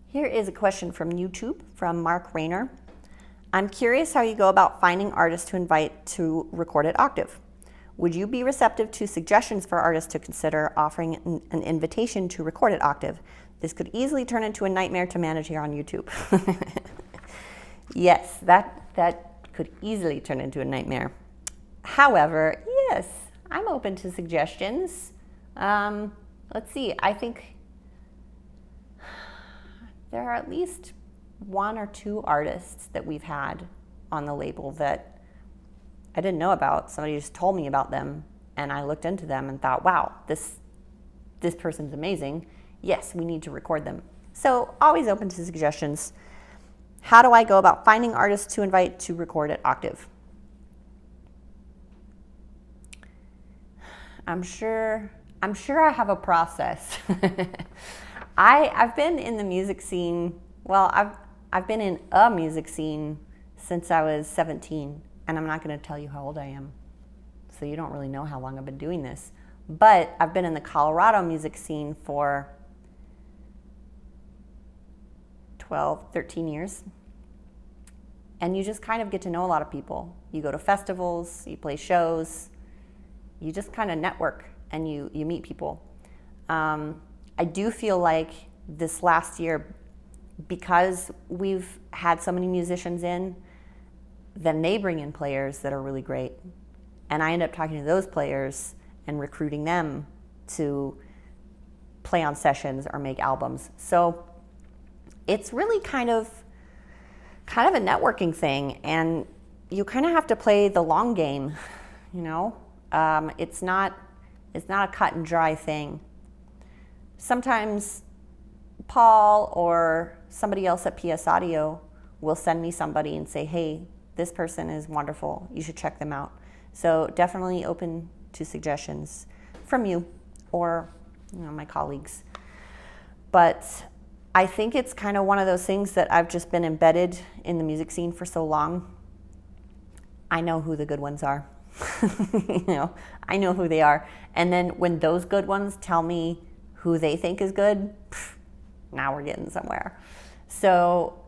Here is a question from YouTube from Mark Rayner. I'm curious how you go about finding artists to invite to record at Octave. Would you be receptive to suggestions for artists to consider offering an invitation to record at Octave? This could easily turn into a nightmare to manage here on YouTube. Yes, that could easily turn into a nightmare. However, yes, I'm open to suggestions. Let's see, I think there are at least one or two artists that we've had on the label that I didn't know about. Somebody just told me about them, and I looked into them and thought, wow, this person's amazing. Yes, we need to record them. So always open to suggestions. How do I go about finding artists to invite to record at Octave? I'm sure I have a process. I've been in the music scene, well, I've been in a music scene since I was 17, and I'm not going to tell you how old I am, so you don't really know how long I've been doing this. But I've been in the Colorado music scene for 12, 13 years. And you just kind of get to know a lot of people. You go to festivals, you play shows, you just kind of network and you meet people. I do feel like this last year, because we've had so many musicians in, then they bring in players that are really great. And I end up talking to those players and recruiting them to play on sessions or make albums. So it's really kind of a networking thing, and you kind of have to play the long game, you know? It's not a cut and dry thing. Sometimes Paul or somebody else at PS Audio will send me somebody and say, hey, this person is wonderful, you should check them out. So definitely open to suggestions from you or my colleagues. But I think it's kind of one of those things that I've just been embedded in the music scene for so long. I know who the good ones are. I know who they are. And then when those good ones tell me who they think is good, now we're getting somewhere. So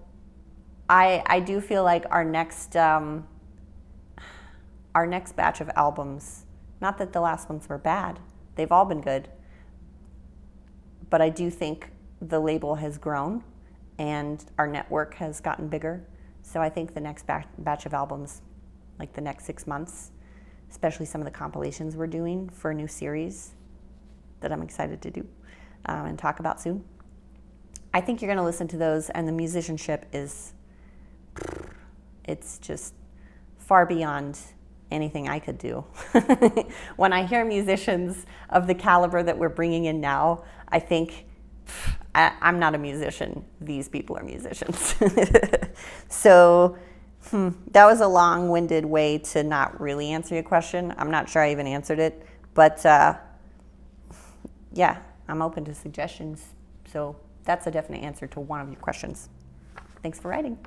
I do feel like our next batch of albums, not that the last ones were bad, they've all been good, but I do think the label has grown and our network has gotten bigger. So I think the next batch of albums, like the next 6 months, especially some of the compilations we're doing for a new series that I'm excited to do and talk about soon, I think you're going to listen to those, and the musicianship it's just far beyond anything I could do. When I hear musicians of the caliber that we're bringing in now, I think, I'm not a musician. These people are musicians. So that was a long-winded way to not really answer your question. I'm not sure I even answered it, but yeah, I'm open to suggestions. So that's a definite answer to one of your questions. Thanks for writing.